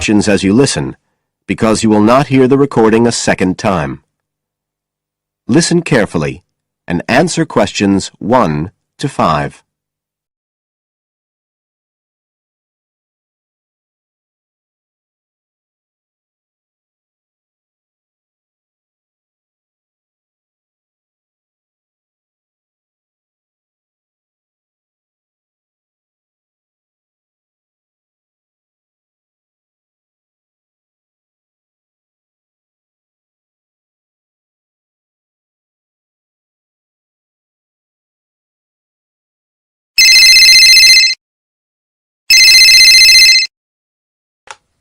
questions as you listen, because you will not hear the recording a second time. Listen carefully and answer questions 1 to 5.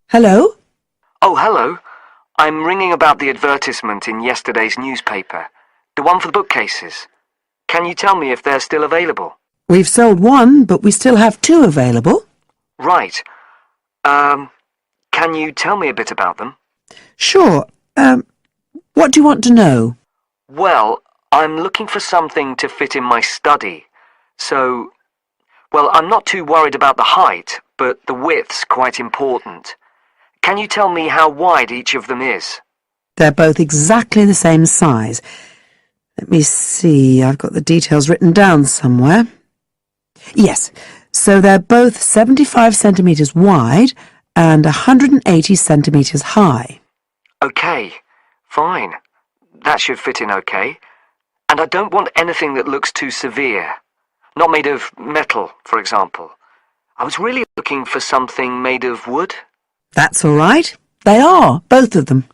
Hello? Oh, hello. I'm ringing about the advertisement in yesterday's newspaper. The one for the bookcases. Can you tell me if they're still available? We've sold one, but we still have 2 available. Right. Can you tell me a bit about them? Sure. What do you want to know? Well, I'm looking for something to fit in my study. So, well, I'm not too worried about the height, but the width's quite important. Can you tell me how wide each of them is? They're both exactly the same size. Let me see, I've got the details written down somewhere. Yes, so they're both 75 centimetres wide and 180 centimetres high. Okay, fine. That should fit in okay. And I don't want anything that looks too severe. Not made of metal, for example. I was really looking for something made of wood. That's all right. They are, both of them.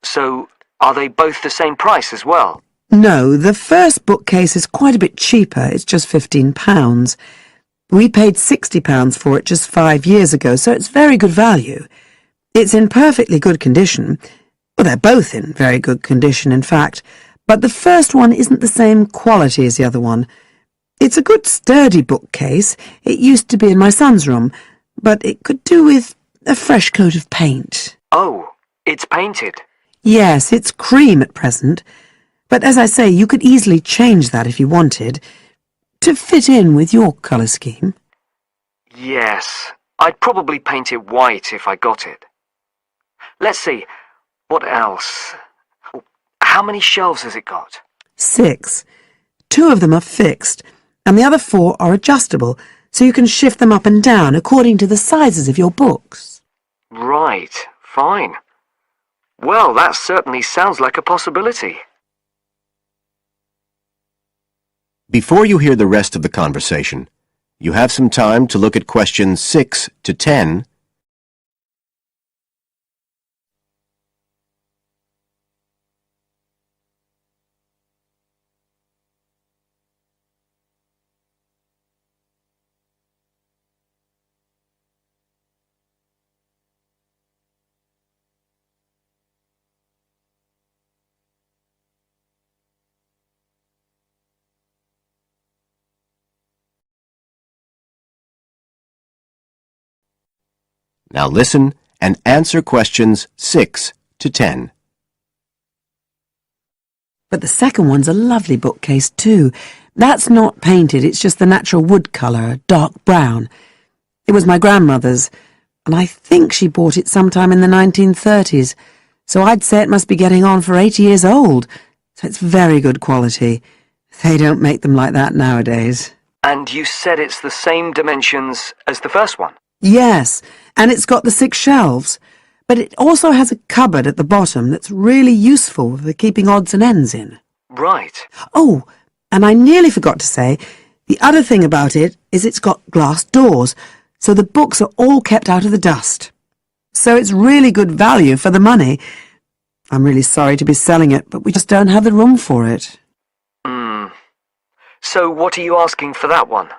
So, are they both the same price as well? No, the first bookcase is quite a bit cheaper. It's just £15. We paid £60 for it just 5 years ago, so it's very good value. It's in perfectly good condition. Well, they're both in very good condition, in fact. But the first one isn't the same quality as the other one. It's a good sturdy bookcase. It used to be in my son's room, but it could do with a fresh coat of paint. Oh, it's painted. Yes, it's cream at present. But as I say, you could easily change that if you wanted, to fit in with your colour scheme. Yes, I'd probably paint it white if I got it. Let's see, what else? How many shelves has it got? 6. 2 of them are fixed, and the other 4 are adjustable, so you can shift them up and down according to the sizes of your books. Right, fine. Well, that certainly sounds like a possibility. Before you hear the rest of the conversation, you have some time to look at questions 6 to 10. Now listen and answer questions 6 to 10. But the second one's a lovely bookcase too. That's not painted, it's just the natural wood colour, dark brown. It was my grandmother's, and I think she bought it sometime in the 1930s, so I'd say it must be getting on for 80 years old, so it's very good quality. They don't make them like that nowadays. And you said it's the same dimensions as the first one? Yes, and it's got the 6 shelves, but it also has a cupboard at the bottom that's really useful for keeping odds and ends in. Right. Oh, and I nearly forgot to say, the other thing about it is it's got glass doors, so the books are all kept out of the dust. So it's really good value for the money. I'm really sorry to be selling it, but we just don't have the room for it. So what are you asking for that one?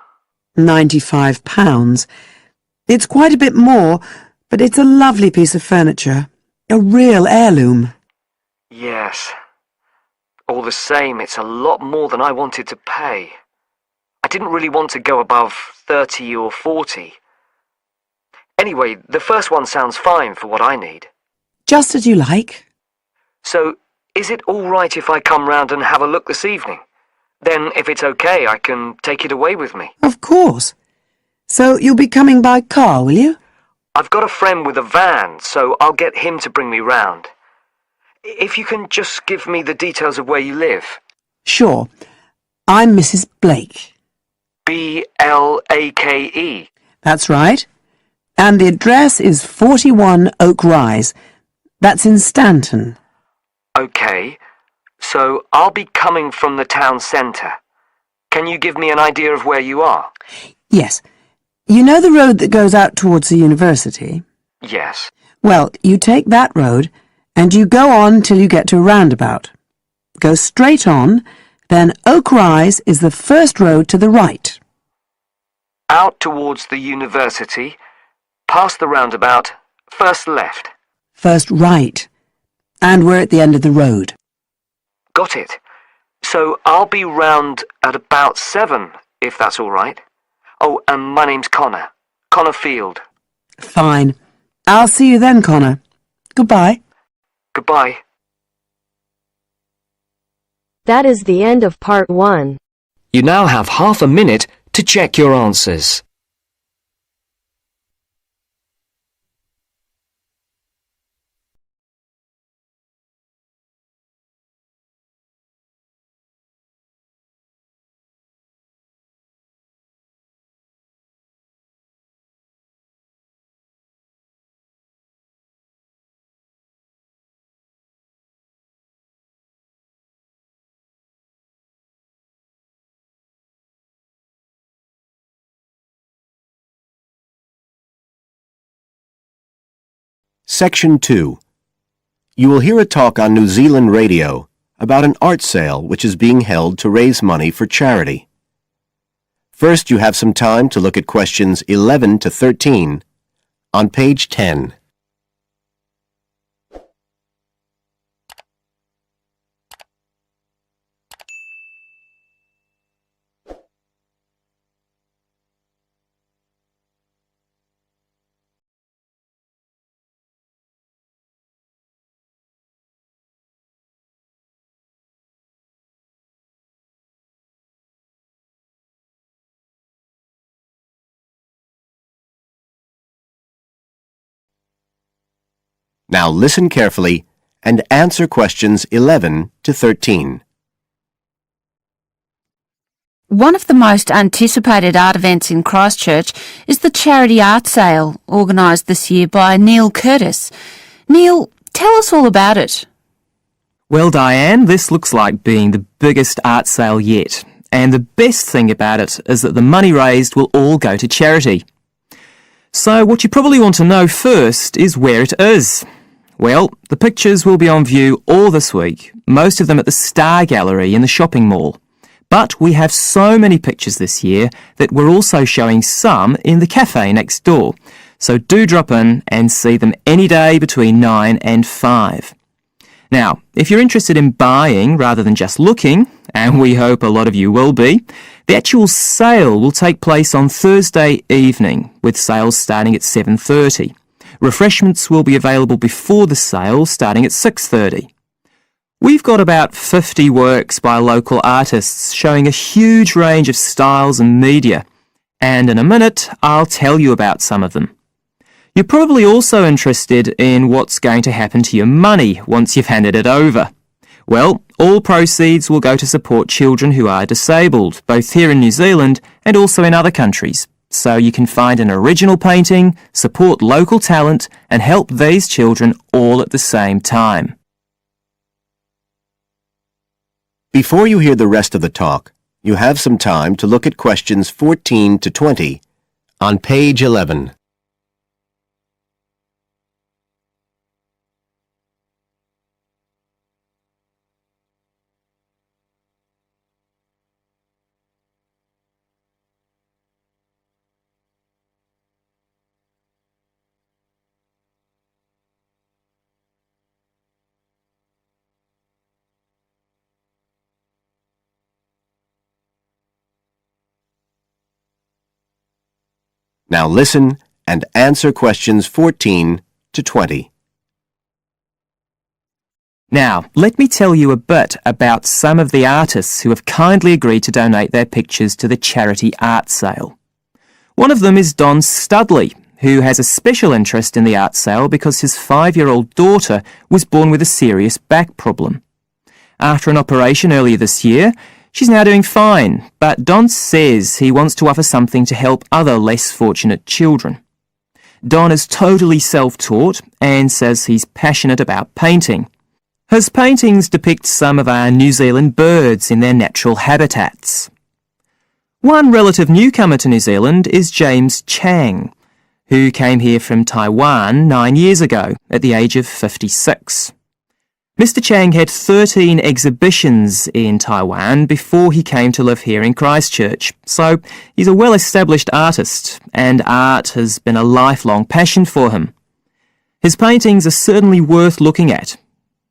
£95. It's quite a bit more, but it's a lovely piece of furniture. A real heirloom. Yes. All the same, it's a lot more than I wanted to pay. I didn't really want to go above 30 or 40. Anyway, the first one sounds fine for what I need. Just as you like. So, is it all right if I come round and have a look this evening? Then, if it's okay, I can take it away with me. Of course. So you'll be coming by car, will you? I've got a friend with a van, so I'll get him to bring me round. If you can just give me the details of where you live. Sure. I'm Mrs. Blake. Blake. That's right. And the address is 41 Oak Rise. That's in Stanton. OK, so I'll be coming from the town centre. Can you give me an idea of where you are? Yes. You know the road that goes out towards the university? Yes. Well, you take that road and you go on till you get to a roundabout. Go straight on, then Oak Rise is the first road to the right. Out towards the university, past the roundabout, first left. First right. And we're at the end of the road. Got it. So I'll be round at about 7, if that's all right. Oh, and my name's Connor. Connor Field. Fine. I'll see you then, Connor. Goodbye. Goodbye. That is the end of part 1. You now have half a minute to check your answers. Section 2. You will hear a talk on New Zealand radio about an art sale which is being held to raise money for charity. First, you have some time to look at questions 11 to 13 on page 10. Now listen carefully and answer questions 11 to 13. One of the most anticipated art events in Christchurch is the charity art sale organised this year by Neil Curtis. Neil, tell us all about it. Well, Diane, this looks like being the biggest art sale yet. And the best thing about it is that the money raised will all go to charity. So what you probably want to know first is where it is. Well, the pictures will be on view all this week, most of them at the Star Gallery in the shopping mall. But we have so many pictures this year that we're also showing some in the cafe next door. So do drop in and see them any day between 9 and 5. Now, if you're interested in buying rather than just looking, and we hope a lot of you will be, the actual sale will take place on Thursday evening, with sales starting at 7:30. Refreshments will be available before the sale, starting at 6:30. We've got about 50 works by local artists showing a huge range of styles and media, and in a minute I'll tell you about some of them. You're probably also interested in what's going to happen to your money once you've handed it over. Well, all proceeds will go to support children who are disabled, both here in New Zealand and also in other countries. So you can find an original painting, support local talent, and help these children all at the same time. Before you hear the rest of the talk, you have some time to look at questions 14 to 20 on page 11. Now listen and answer questions 14 to 20. Now, let me tell you a bit about some of the artists who have kindly agreed to donate their pictures to the charity art sale. One of them is Don Studley, who has a special interest in the art sale because his 5-year-old daughter was born with a serious back problem. After an operation earlier this year, she's now doing fine, but Don says he wants to offer something to help other less fortunate children. Don is totally self-taught and says he's passionate about painting. His paintings depict some of our New Zealand birds in their natural habitats. One relative newcomer to New Zealand is James Chang, who came here from Taiwan 9 years ago at the age of 56. Mr. Chang had 13 exhibitions in Taiwan before he came to live here in Christchurch, so he's a well-established artist, and art has been a lifelong passion for him. His paintings are certainly worth looking at.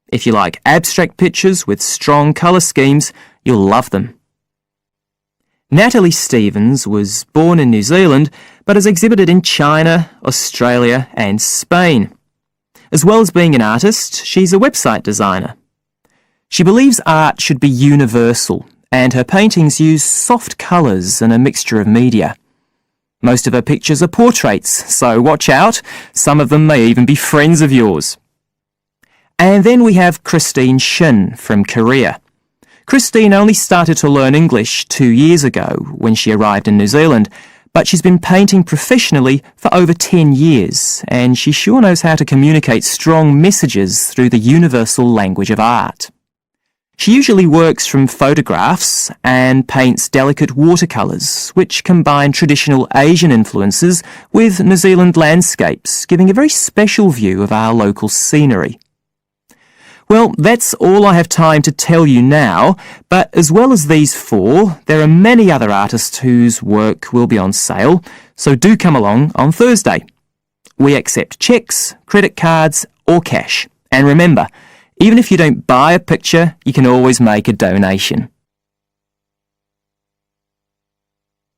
If you like abstract pictures with strong colour schemes, you'll love them. Natalie Stevens was born in New Zealand, but has exhibited in China, Australia and Spain. As well as being an artist, she's a website designer. She believes art should be universal, and her paintings use soft colours and a mixture of media. Most of her pictures are portraits, so watch out, some of them may even be friends of yours. And then we have Christine Shin from Korea. Christine only started to learn English 2 years ago when she arrived in New Zealand, but she's been painting professionally for over 10 years, and she sure knows how to communicate strong messages through the universal language of art. She usually works from photographs and paints delicate watercolours, which combine traditional Asian influences with New Zealand landscapes, giving a very special view of our local scenery. Well, that's all I have time to tell you now, but as well as these 4, there are many other artists whose work will be on sale, so do come along on Thursday. We accept cheques, credit cards or cash. And remember, even if you don't buy a picture, you can always make a donation.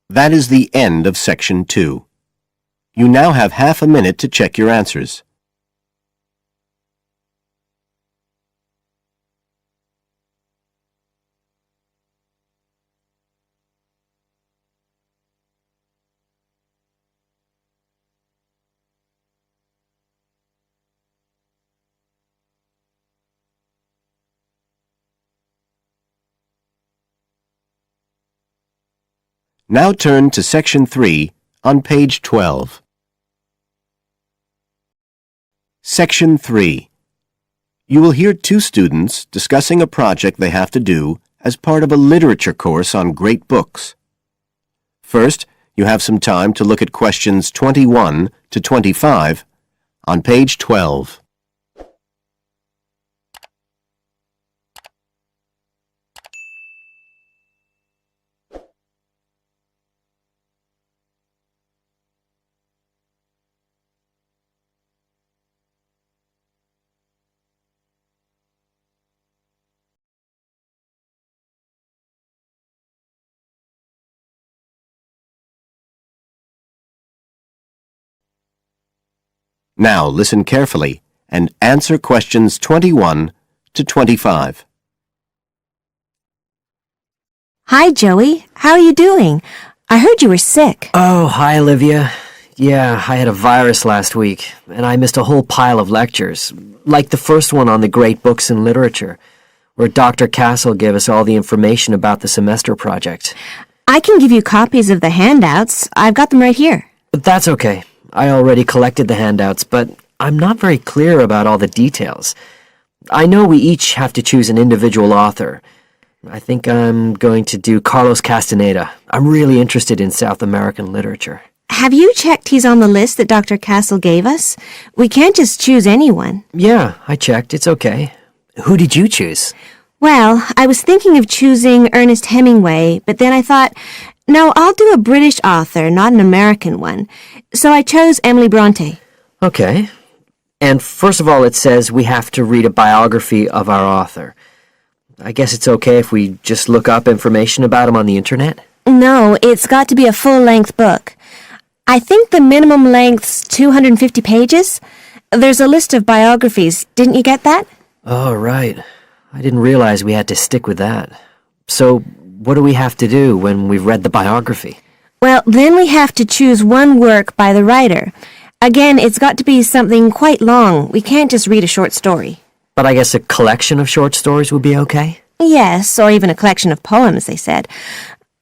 That is the end of Section 2. You now have half a minute to check your answers. Now turn to Section 3 on page 12. Section 3. You will hear 2 students discussing a project they have to do as part of a literature course on great books. First, you have some time to look at questions 21 to 25 on page 12. Now listen carefully and answer questions 21 to 25. Hi, Joey. How are you doing? I heard you were sick. Oh, hi, Olivia. Yeah, I had a virus last week, and I missed a whole pile of lectures, like the first one on the great books in literature, where Dr. Castle gave us all the information about the semester project. I can give you copies of the handouts. I've got them right here. But that's okay. I already collected the handouts, but I'm not very clear about all the details. I know we each have to choose an individual author. I think I'm going to do Carlos Castaneda. I'm really interested in South American literature. Have you checked he's on the list that Dr. Castle gave us? We can't just choose anyone. Yeah, I checked. It's okay. Who did you choose? Well, I was thinking of choosing Ernest Hemingway, but then I thought, no, I'll do a British author, not an American one. So I chose Emily Bronte. Okay. And first of all, it says we have to read a biography of our author. I guess it's okay if we just look up information about him on the internet? No, it's got to be a full-length book. I think the minimum length's 250 pages. There's a list of biographies. Didn't you get that? Oh, right. I didn't realize we had to stick with that. So, what do we have to do when we've read the biography? Well, then we have to choose one work by the writer. Again, it's got to be something quite long. We can't just read a short story. But I guess a collection of short stories would be okay? Yes, or even a collection of poems, they said.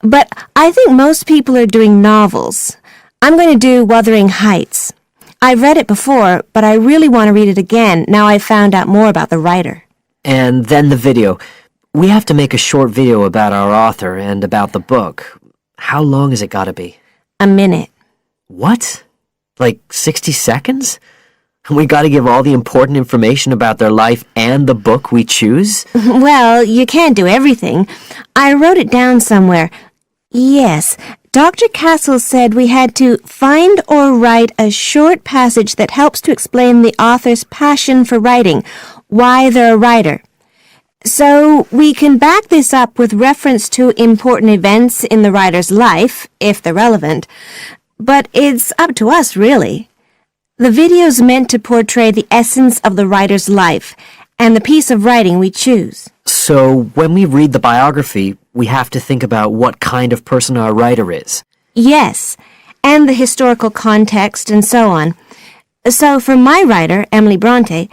But I think most people are doing novels. I'm going to do Wuthering Heights. I've read it before, but I really want to read it again now I've found out more about the writer. And then the video. We have to make a short video about our author and about the book. How long has it got to be? A minute. What? Like 60 seconds? We got to give all the important information about their life and the book we choose? Well, you can't do everything. I wrote it down somewhere. Yes, Dr. Castle said we had to find or write a short passage that helps to explain the author's passion for writing, why they're a writer. So we can back this up with reference to important events in the writer's life, if they're relevant. But it's up to us, really. The video's meant to portray the essence of the writer's life and the piece of writing we choose. So when we read the biography, we have to think about what kind of person our writer is. Yes, and the historical context and so on. So for my writer, Emily Bronte,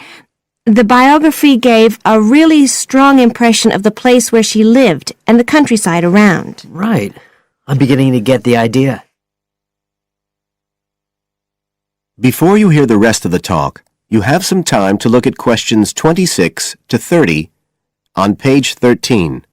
the biography gave a really strong impression of the place where she lived and the countryside around. Right. I'm beginning to get the idea. Before you hear the rest of the talk, you have some time to look at questions 26 to 30 on page 13.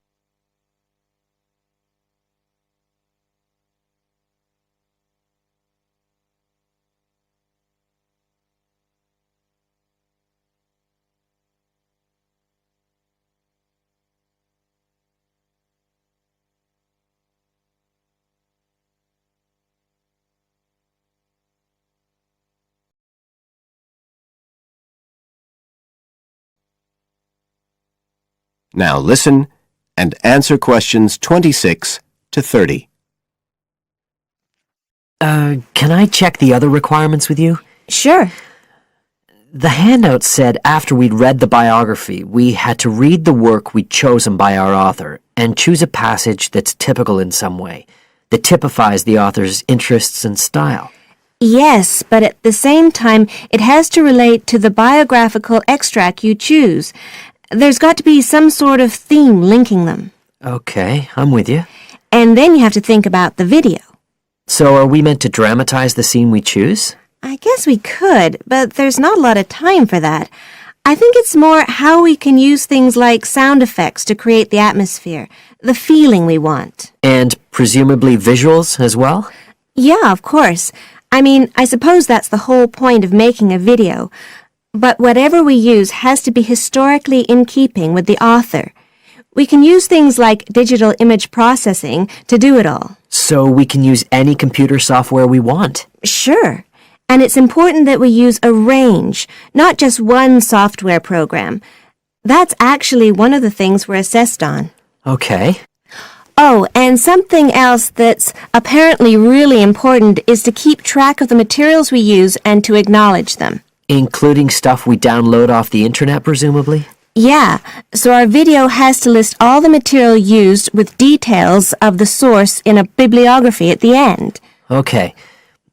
Now listen and answer questions 26 to 30. Can I check the other requirements with you? Sure. The handout said after we'd read the biography, we had to read the work we'd chosen by our author and choose a passage that's typical in some way, that typifies the author's interests and style. Yes, but at the same time, it has to relate to the biographical extract you choose. There's got to be some sort of theme linking them. Okay, I'm with you. And then you have to think about the video. So are we meant to dramatize the scene we choose? I guess we could, but there's not a lot of time for that. I think it's more how we can use things like sound effects to create the atmosphere, the feeling we want. And presumably visuals as well? Yeah, of course. I mean, I suppose that's the whole point of making a video. But whatever we use has to be historically in keeping with the author. We can use things like digital image processing to do it all. So we can use any computer software we want? Sure. And it's important that we use a range, not just one software program. That's actually one of the things we're assessed on. Okay. Oh, and something else that's apparently really important is to keep track of the materials we use and to acknowledge them. Including stuff we download off the internet, presumably? Yeah, so our video has to list all the material used with details of the source in a bibliography at the end. Okay.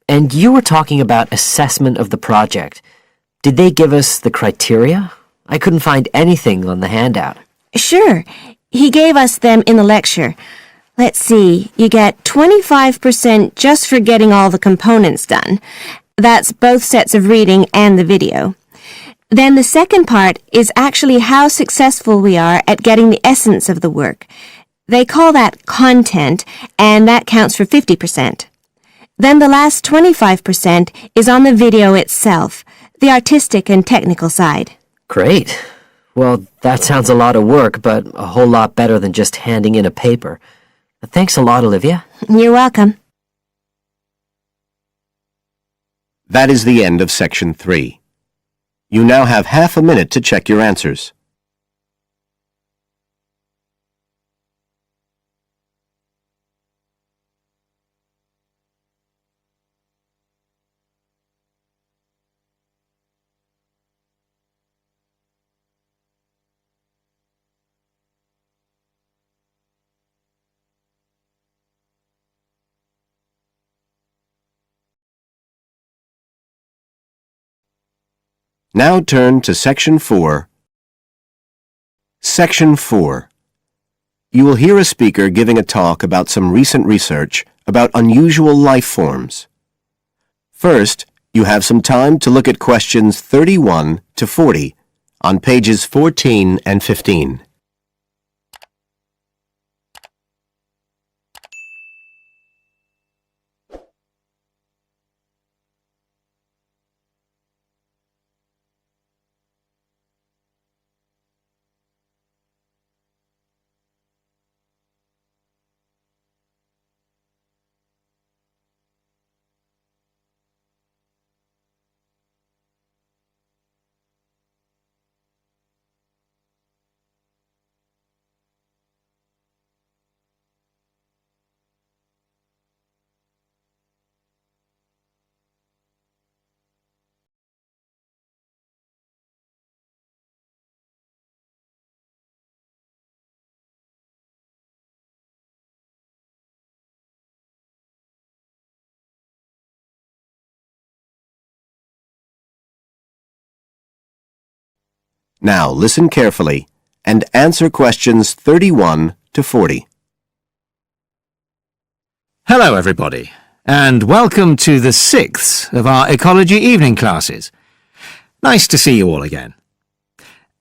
And you were talking about assessment of the project. Did they give us the criteria? I couldn't find anything on the handout. Sure, he gave us them in the lecture. Let's see, you get 25% just for getting all the components done. That's both sets of reading and the video. Then the second part is actually how successful we are at getting the essence of the work. They call that content, and that counts for 50%. Then the last 25% is on the video itself, the artistic and technical side. Great. Well, that sounds a lot of work, but a whole lot better than just handing in a paper. Thanks a lot, Olivia. You're welcome. That is the end of section 3. You now have half a minute to check your answers. Now turn to Section 4. Section 4. You will hear a speaker giving a talk about some recent research about unusual life forms. First, you have some time to look at questions 31 to 40 on pages 14 and 15. Now listen carefully and answer questions 31 to 40. Hello everybody, and welcome to the 6th of our ecology evening classes. Nice to see you all again.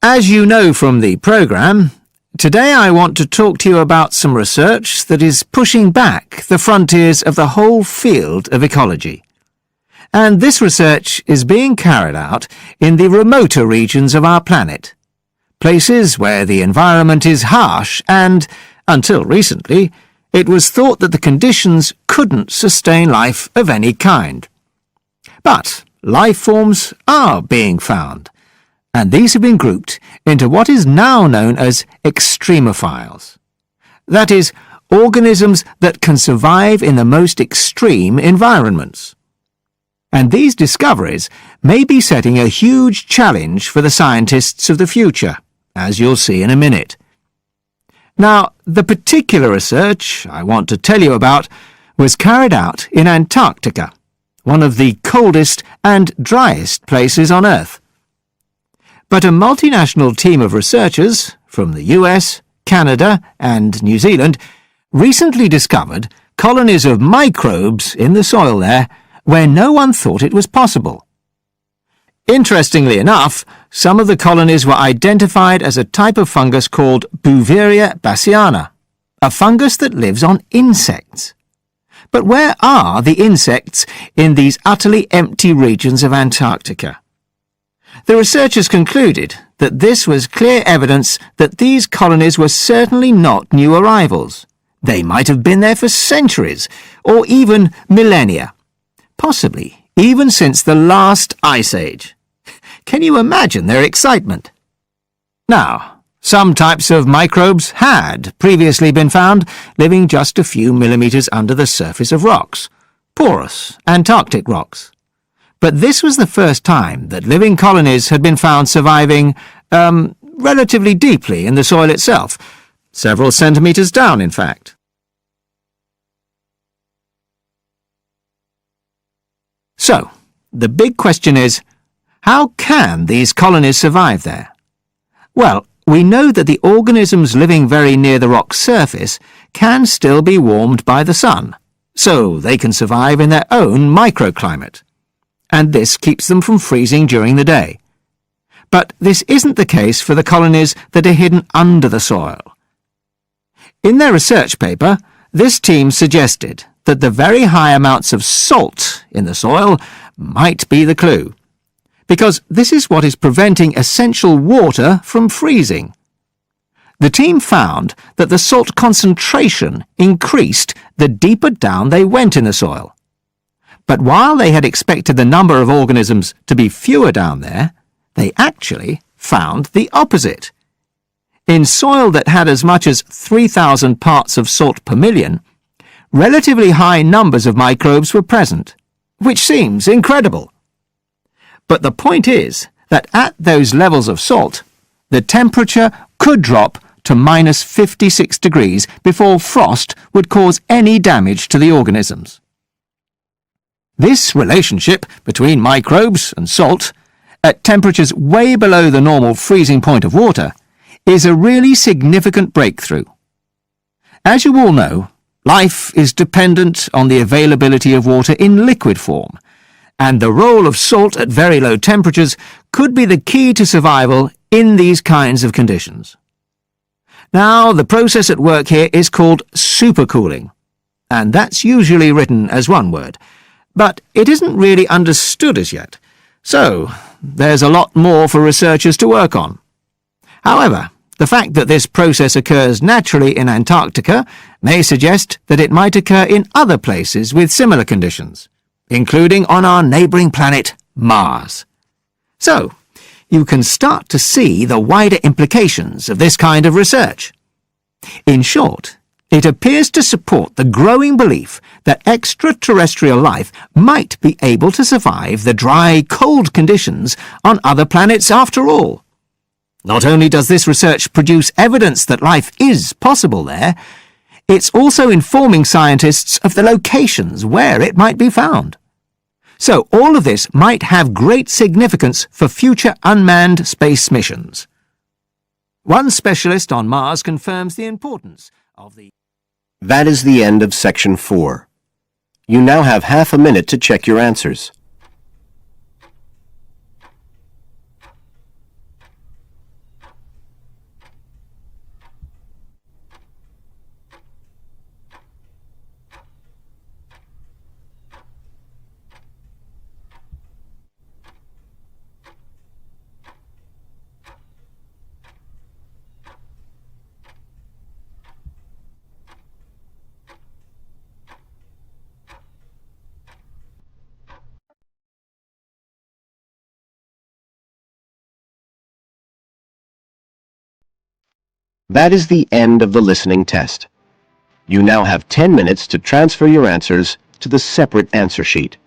As you know from the programme, today I want to talk to you about some research that is pushing back the frontiers of the whole field of ecology. And this research is being carried out in the remoter regions of our planet, places where the environment is harsh and, until recently, it was thought that the conditions couldn't sustain life of any kind. But life forms are being found, and these have been grouped into what is now known as extremophiles. That is, organisms that can survive in the most extreme environments. And these discoveries may be setting a huge challenge for the scientists of the future, as you'll see in a minute. Now, the particular research I want to tell you about was carried out in Antarctica, one of the coldest and driest places on Earth. But a multinational team of researchers from the US, Canada, and New Zealand recently discovered colonies of microbes in the soil there where no one thought it was possible. Interestingly enough, some of the colonies were identified as a type of fungus called Bouveria bassiana, a fungus that lives on insects. But where are the insects in these utterly empty regions of Antarctica? The researchers concluded that this was clear evidence that these colonies were certainly not new arrivals. They might have been there for centuries, or even millennia. Possibly even since the last ice age. Can you imagine their excitement? Now, some types of microbes had previously been found living just a few millimeters under the surface of rocks, porous Antarctic rocks. But this was the first time that living colonies had been found surviving, relatively deeply in the soil itself, several centimeters down, in fact. So, the big question is, how can these colonies survive there? Well, we know that the organisms living very near the rock's surface can still be warmed by the sun, so they can survive in their own microclimate. And this keeps them from freezing during the day. But this isn't the case for the colonies that are hidden under the soil. In their research paper, this team suggested that the very high amounts of salt in the soil might be the clue, because this is what is preventing essential water from freezing. The team found that the salt concentration increased the deeper down they went in the soil. But while they had expected the number of organisms to be fewer down there, they actually found the opposite. In soil that had as much as 3,000 parts of salt per million, relatively high numbers of microbes were present, which seems incredible. But the point is that at those levels of salt, the temperature could drop to minus 56 degrees before frost would cause any damage to the organisms. This relationship between microbes and salt at temperatures way below the normal freezing point of water is a really significant breakthrough. As you all know, life is dependent on the availability of water in liquid form, and the role of salt at very low temperatures could be the key to survival in these kinds of conditions. Now, the process at work here is called supercooling, and that's usually written as one word, but it isn't really understood as yet, so there's a lot more for researchers to work on. However, the fact that this process occurs naturally in Antarctica may suggest that it might occur in other places with similar conditions, including on our neighbouring planet, Mars. So, you can start to see the wider implications of this kind of research. In short, it appears to support the growing belief that extraterrestrial life might be able to survive the dry, cold conditions on other planets after all. Not only does this research produce evidence that life is possible there, it's also informing scientists of the locations where it might be found. So all of this might have great significance for future unmanned space missions. One specialist on Mars confirms the importance of the... That is the end of Section 4. You now have half a minute to check your answers. That is the end of the listening test. You now have 10 minutes to transfer your answers to the separate answer sheet.